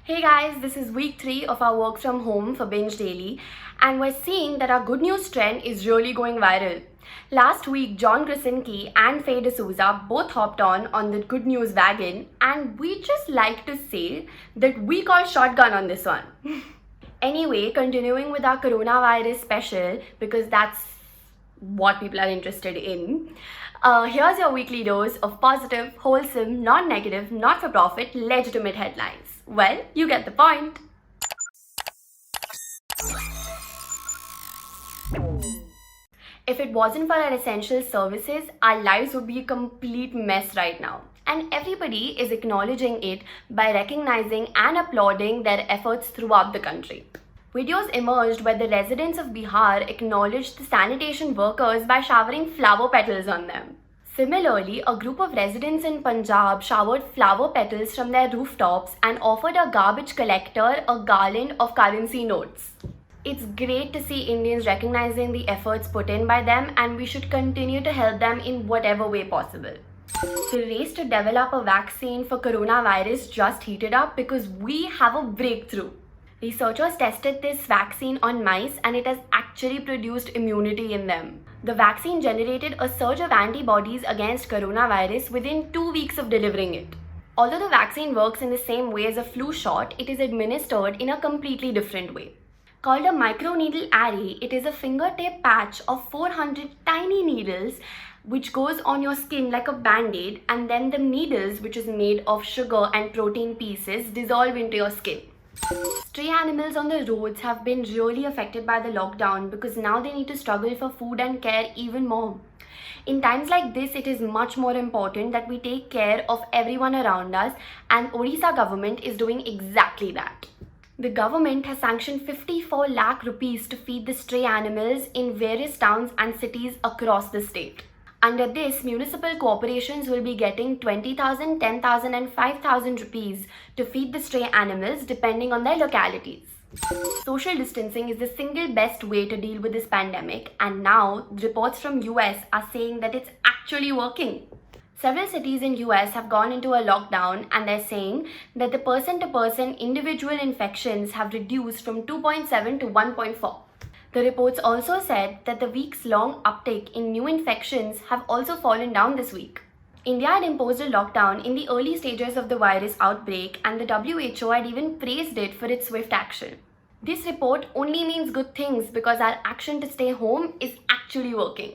Hey guys, this is week 3 of our work from home for Binge Daily, and we're seeing that our good news trend is really going viral. Last week, John Krasinski and Faye D'Souza both hopped on the good news wagon, and we just like to say that we call shotgun on this one. Anyway, continuing with our coronavirus special, because that's what people are interested in. Here's your weekly dose of positive, wholesome, non-negative, not-for-profit, legitimate headlines. Well, you get the point. If it wasn't for our essential services, our lives would be a complete mess right now. And everybody is acknowledging it by recognizing and applauding their efforts throughout the country. Videos emerged where the residents of Bihar acknowledged the sanitation workers by showering flower petals on them. Similarly, a group of residents in Punjab showered flower petals from their rooftops and offered a garbage collector a garland of currency notes. It's great to see Indians recognizing the efforts put in by them, and we should continue to help them in whatever way possible. The race to develop a vaccine for coronavirus just heated up because we have a breakthrough. Researchers tested this vaccine on mice and it has actually produced immunity in them. The vaccine generated a surge of antibodies against coronavirus within 2 weeks of delivering it. Although the vaccine works in the same way as a flu shot, it is administered in a completely different way. Called a microneedle array, it is a fingertip patch of 400 tiny needles which goes on your skin like a band-aid, and then the needles, which is made of sugar and protein pieces, dissolve into your skin. Stray animals on the roads have been really affected by the lockdown because now they need to struggle for food and care even more. In times like this, it is much more important that we take care of everyone around us, and Odisha government is doing exactly that. The government has sanctioned 54 lakh rupees to feed the stray animals in various towns and cities across the state. Under this, municipal corporations will be getting 20,000, 10,000 and 5,000 rupees to feed the stray animals depending on their localities. Social distancing is the single best way to deal with this pandemic, and now reports from US are saying that it's actually working. Several cities in US have gone into a lockdown, and they're saying that the person-to-person individual infections have reduced from 2.7 to 1.4. The reports also said that the weeks-long uptick in new infections have also fallen down this week. India had imposed a lockdown in the early stages of the virus outbreak, and the WHO had even praised it for its swift action. This report only means good things because our action to stay home is actually working.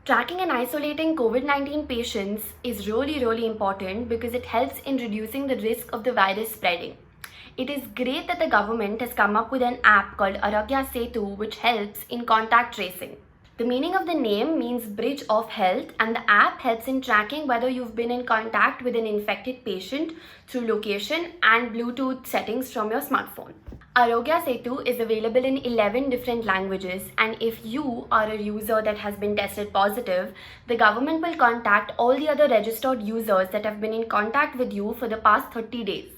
Tracking and isolating COVID-19 patients is really important because it helps in reducing the risk of the virus spreading. It is great that the government has come up with an app called Arogya Setu, which helps in contact tracing. The meaning of the name means Bridge of Health, and the app helps in tracking whether you've been in contact with an infected patient through location and Bluetooth settings from your smartphone. Arogya Setu is available in 11 different languages, and if you are a user that has been tested positive, the government will contact all the other registered users that have been in contact with you for the past 30 days.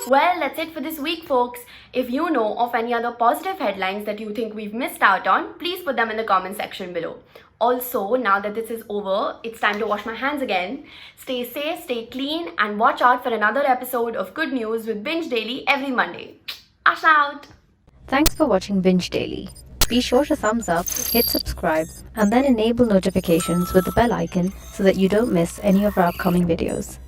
Well, that's it for this week, folks. If you know of any other positive headlines that you think we've missed out on, please put them in the comment section below. Also, now that this is over, it's time to wash my hands again. Stay safe, stay clean, and watch out for another episode of Good News with Binge Daily every Monday. Ash out! Thanks for watching Binge Daily. Be sure to thumbs up, hit subscribe, and then enable notifications with the bell icon so that you don't miss any of our upcoming videos.